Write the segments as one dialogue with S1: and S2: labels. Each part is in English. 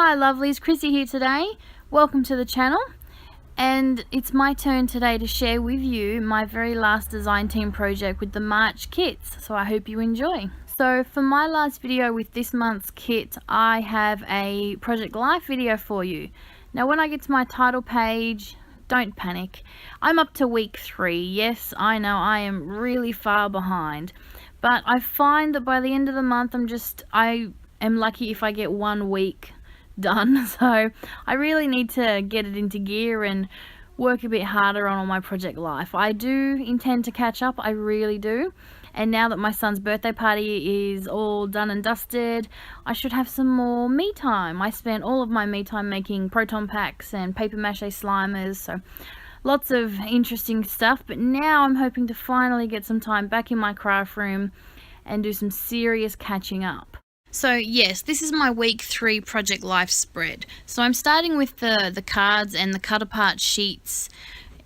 S1: Hi lovelies, Chrissy here today. Welcome to the channel, and it's my turn today to share with you my very last design team project with the March kits, so I hope you enjoy. So for my last video with this month's kit, I have a Project Life video for you. Now when I get to my title page, don't panic. I'm up to week 3. Yes, I know I am really far behind, but I find that by the end of the month I am lucky if I get 1 week done, so I really need to get it into gear and work a bit harder on all my Project Life. I do intend to catch up, I really do, and now that my son's birthday party is all done and dusted, I should have some more me time. I spent all of my me time making proton packs and paper mache slimers, so lots of interesting stuff, but now I'm hoping to finally get some time back in my craft room and do some serious catching up. So yes, this is my week 3 Project Life spread. So I'm starting with the cards and the cut apart sheets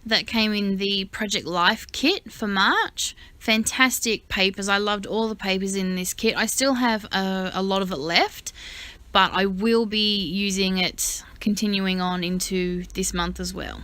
S1: that came in the Project Life kit for March. Fantastic papers. I loved all the papers in this kit. I still have a lot of it left, but I will be using it continuing on into this month as well.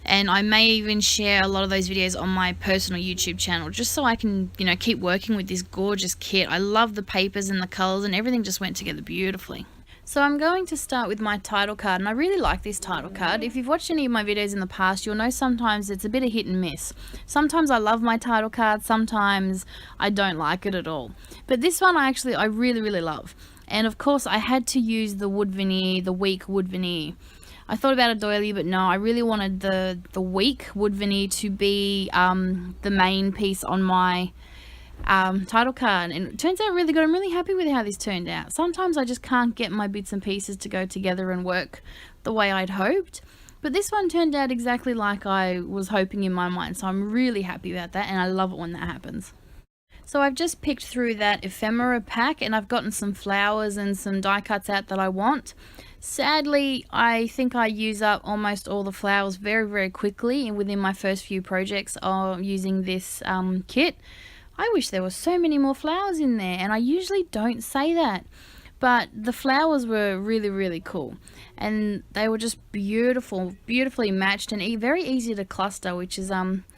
S1: And I may even share a lot of those videos on my personal YouTube channel, just so I can, keep working with this gorgeous kit. I love the papers and the colors, and everything just went together beautifully. So I'm going to start with my title card, and I really like this title card. If you've watched any of my videos in the past, you'll know sometimes it's a bit of hit and miss. Sometimes I love my title card, sometimes I don't like it at all. But this one I really love. And of course I had to use the wood veneer, the weak wood veneer. I thought about a doily, but no, I really wanted the weak wood veneer to be the main piece on my title card, and it turns out really good. I'm really happy with how this turned out. Sometimes I just can't get my bits and pieces to go together and work the way I'd hoped, but this one turned out exactly like I was hoping in my mind, so I'm really happy about that, and I love it when that happens. So I've just picked through that ephemera pack, and I've gotten some flowers and some die cuts out that I want. Sadly, I think I use up almost all the flowers very quickly within my first few projects of using this kit. I wish there were so many more flowers in there, and I usually don't say that, but the flowers were really cool, and they were just beautifully matched and very easy to cluster, which is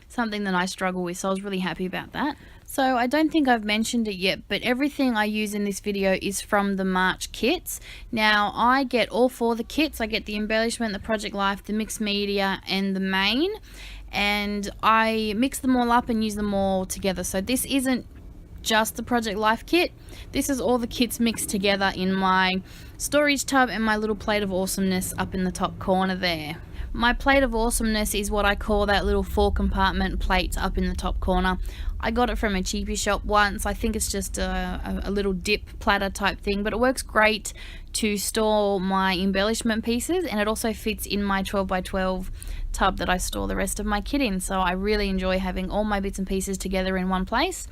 S1: something that I struggle with, so I was really happy about that. So I don't think I've mentioned it yet, but everything I use in this video is from the March kits. Now I get all 4 of the kits. I get the embellishment, the Project Life, the mixed media, and the main, and I mix them all up and use them all together. So this isn't just the Project Life kit, this is all the kits mixed together in my storage tub and my little plate of awesomeness up in the top corner there. My plate of awesomeness is what I call that little 4 compartment plate up in the top corner. I got it from a cheapie shop once. I think it's just a little dip platter type thing, but it works great to store my embellishment pieces, and it also fits in my 12x12 tub that I store the rest of my kit in. So I really enjoy having all my bits and pieces together in one place.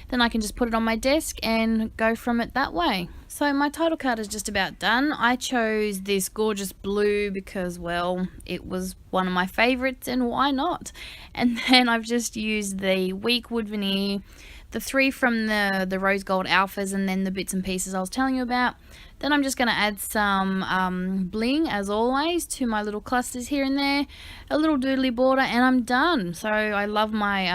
S1: Then I can just put it on my desk and go from it that way. So my title card is just about done. I chose this gorgeous blue because, well, it was one of my favorites, and why not? And then I've just used the weak wood veneer, the 3 from the rose gold alphas, and then the bits and pieces I was telling you about. Then I'm just going to add some bling, as always, to my little clusters here and there, a little doodly border, and I'm done. So I love my,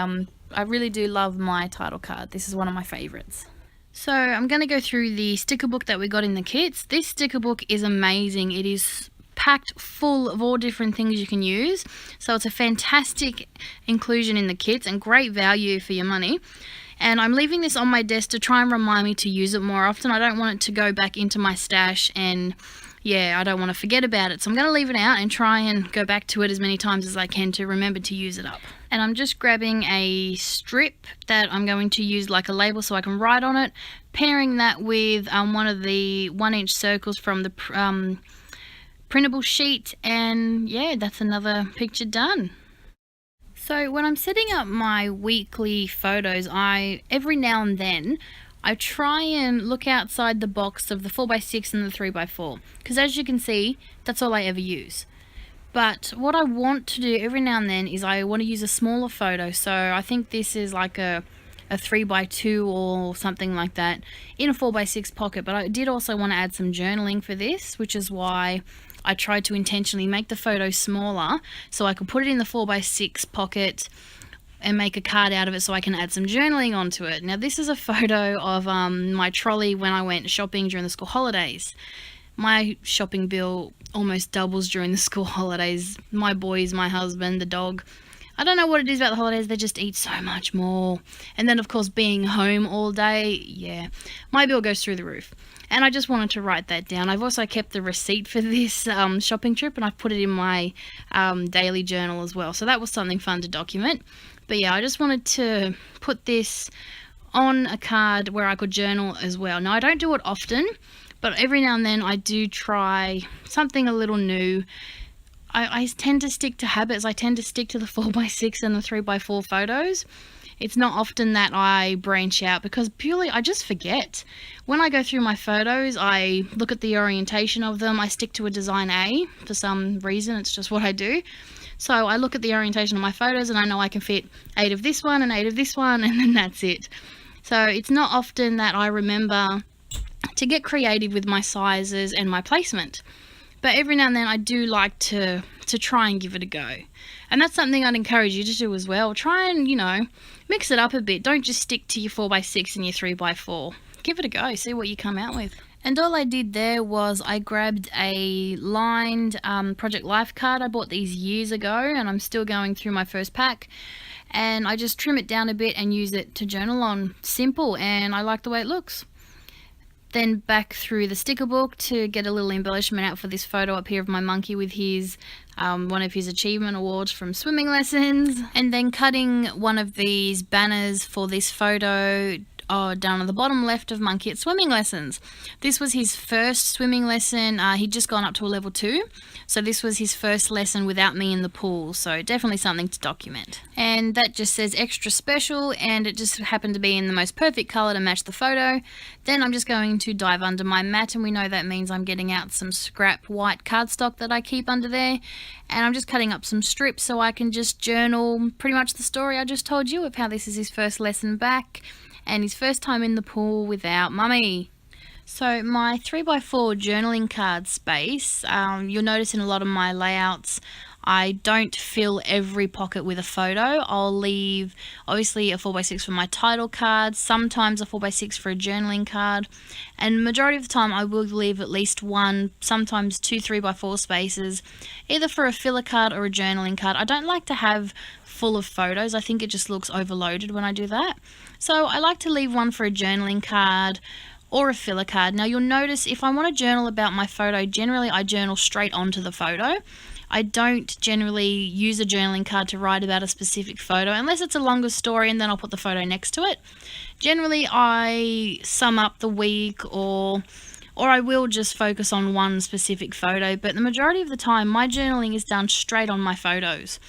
S1: I really do love my title card. This is one of my favorites. So I'm going to go through the sticker book that we got in the kits. This sticker book is amazing. It is packed full of all different things you can use. So it's a fantastic inclusion in the kits and great value for your money. And I'm leaving this on my desk to try and remind me to use it more often. I don't want it to go back into my stash, and I don't want to forget about it. So I'm going to leave it out and try and go back to it as many times as I can to remember to use it up. And I'm just grabbing a strip that I'm going to use like a label so I can write on it, pairing that with one of the 1-inch circles from the printable sheet, and that's another picture done. So when I'm setting up my weekly photos, every now and then I try and look outside the box of the 4x6 and the 3x4, because as you can see, that's all I ever use. But what I want to do every now and then is I want to use a smaller photo. So I think this is like a a 3x2 or something like that in a 4x6 pocket. But I did also want to add some journaling for this, which is why I tried to intentionally make the photo smaller so I could put it in the 4x6 pocket and make a card out of it so I can add some journaling onto it. Now this is a photo of my trolley when I went shopping during the school holidays. My shopping bill almost doubles during the school holidays. My boys, my husband, the dog. I don't know what it is about the holidays, they just eat so much more. And then of course being home all day, yeah, my bill goes through the roof. And I just wanted to write that down. I've also kept the receipt for this shopping trip, and I've put it in my daily journal as well. So that was something fun to document. But yeah, I just wanted to put this on a card where I could journal as well. Now I don't do it often, but every now and then I do try something a little new. I tend to stick to habits. I tend to stick to the 4x6 and the 3x4 photos. It's not often that I branch out because purely I just forget. When I go through my photos, I look at the orientation of them. I stick to a design A for some reason. It's just what I do. So I look at the orientation of my photos and I know I can fit 8 of this one and 8 of this one, and then that's it. So it's not often that I remember to get creative with my sizes and my placement. But every now and then I do like to try and give it a go. And that's something I'd encourage you to do as well. Try and, mix it up a bit. Don't just stick to your 4x6 and your 3x4. Give it a go, see what you come out with. And all I did there was I grabbed a lined Project Life card. I bought these years ago and I'm still going through my first pack. And I just trim it down a bit and use it to journal on. Simple, and I like the way it looks. Then back through the sticker book to get a little embellishment out for this photo up here of my monkey with his one of his achievement awards from swimming lessons. And then cutting one of these banners for this photo down at the bottom left of Monkey at swimming lessons. This was his first swimming lesson. He'd just gone up to a level 2, so this was his first lesson without me in the pool, so definitely something to document. And that just says extra special, and it just happened to be in the most perfect colour to match the photo. Then I'm just going to dive under my mat, and we know that means I'm getting out some scrap white cardstock that I keep under there, and I'm just cutting up some strips so I can just journal pretty much the story I just told you of how this is his first lesson back and his first time in the pool without mummy. So my 3x4 journaling card space, you'll notice in a lot of my layouts, I don't fill every pocket with a photo. I'll leave obviously a 4x6 for my title card, sometimes a 4x6 for a journaling card, and majority of the time I will leave at least one, sometimes 2 3x4 spaces, either for a filler card or a journaling card. I don't like to have full of photos. I think it just looks overloaded when I do that. So I like to leave one for a journaling card or a filler card. Now you'll notice if I want to journal about my photo, generally I journal straight onto the photo. I don't generally use a journaling card to write about a specific photo unless it's a longer story, and then I'll put the photo next to it. Generally I sum up the week or I will just focus on one specific photo, but the majority of the time my journaling is done straight on my photos.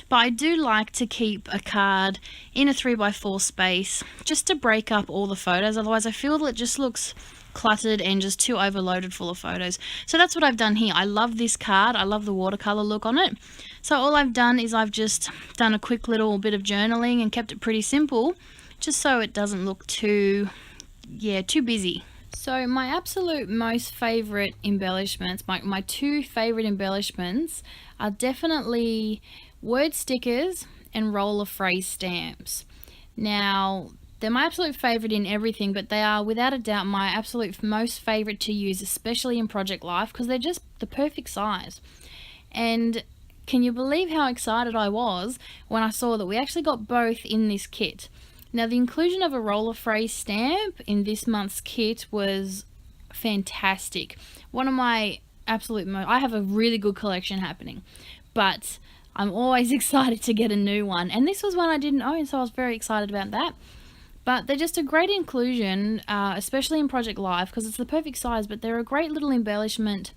S1: But I do like to keep a card in a 3x4 space just to break up all the photos. Otherwise I feel that it just looks cluttered and just too overloaded full of photos. So that's what I've done here. I love this card. I love the watercolor look on it. So all I've done is I've just done a quick little bit of journaling and kept it pretty simple, just so it doesn't look too busy. So my absolute most favorite embellishments, my 2 favorite embellishments are definitely word stickers and roller phrase stamps. Now, they're my absolute favorite in everything, but they are without a doubt my absolute most favorite to use, especially in Project Life, because they're just the perfect size. And can you believe how excited I was when I saw that we actually got both in this kit? Now, the inclusion of a roller phrase stamp in this month's kit was fantastic. One of my absolute I have a really good collection happening, but I'm always excited to get a new one, and this was one I didn't own, so I was very excited about that. But they're just a great inclusion, especially in Project Life, because it's the perfect size, but they're a great little embellishment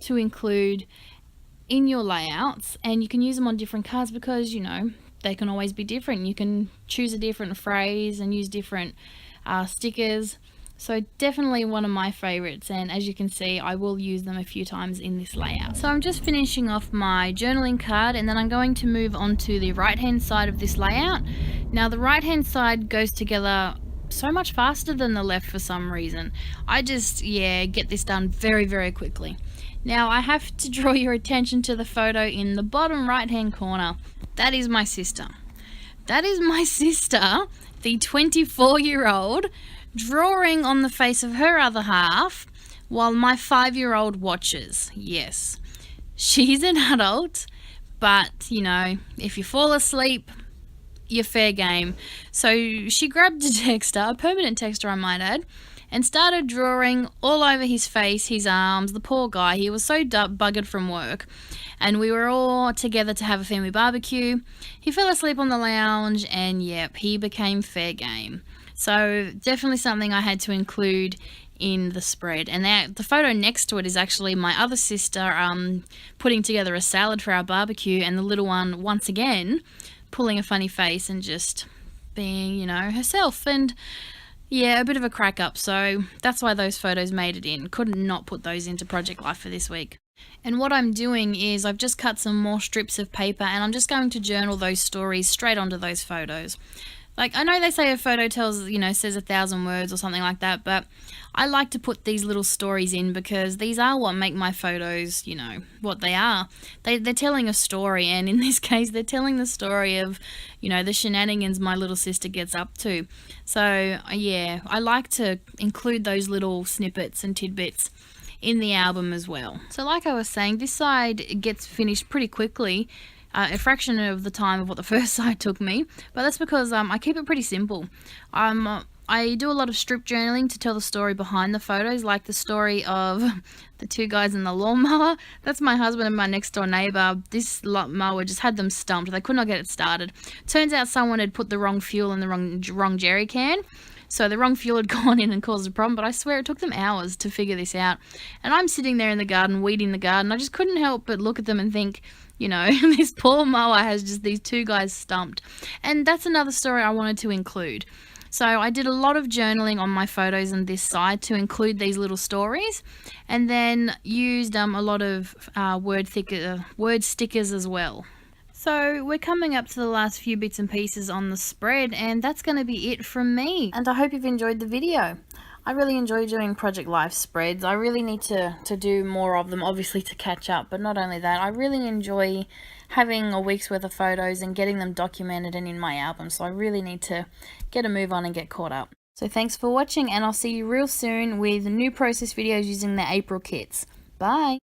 S1: to include in your layouts, and you can use them on different cards because, they can always be different. You can choose a different phrase and use different stickers. So definitely one of my favorites, and as you can see, I will use them a few times in this layout. So I'm just finishing off my journaling card, and then I'm going to move on to the right hand side of this layout. Now the right hand side goes together so much faster than the left for some reason. I just, get this done very, very quickly. Now I have to draw your attention to the photo in the bottom right hand corner. That is my sister. That is my sister, the 24-year-old, drawing on the face of her other half while my 5-year-old watches. Yes, she's an adult, but you know, if you fall asleep, you're fair game. So she grabbed a texter, a permanent texter I might add, and started drawing all over his face, his arms. The poor guy, he was so buggered from work, and we were all together to have a family barbecue. He fell asleep on the lounge, and yep, he became fair game. So definitely something I had to include in the spread. And the photo next to it is actually my other sister putting together a salad for our barbecue, and the little one once again pulling a funny face and just being, you know, herself. And yeah, a bit of a crack up. So that's why those photos made it in. Couldn't not put those into Project Life for this week. And what I'm doing is I've just cut some more strips of paper, and I'm just going to journal those stories straight onto those photos. Like, I know they say a photo tells, you know, says 1,000 words or something like that, but I like to put these little stories in because these are what make my photos, you know, what they are. They're telling a story, and in this case, they're telling the story of, you know, the shenanigans my little sister gets up to. So, yeah, I like to include those little snippets and tidbits in the album as well. So like I was saying, this side gets finished pretty quickly. A fraction of the time of what the first side took me, but that's because I keep it pretty simple. I do a lot of strip journaling to tell the story behind the photos, like the story of the two guys in the lawnmower. That's my husband and my next door neighbour. This mower just had them stumped. They could not get it started. Turns out someone had put the wrong fuel in the wrong jerry can. So the wrong fuel had gone in and caused a problem, but I swear it took them hours to figure this out. And I'm sitting there in the garden, weeding the garden. I just couldn't help but look at them and think, you know, this poor mower has just these two guys stumped. And that's another story I wanted to include. So I did a lot of journaling on my photos on this side to include these little stories, and then used a lot of word stickers as well. So we're coming up to the last few bits and pieces on the spread, and that's going to be it from me. And I hope you've enjoyed the video. I really enjoy doing Project Life spreads. I really need to do more of them, obviously, to catch up. But not only that, I really enjoy having a week's worth of photos and getting them documented and in my album. So I really need to get a move on and get caught up. So thanks for watching, and I'll see you real soon with new process videos using the April kits. Bye!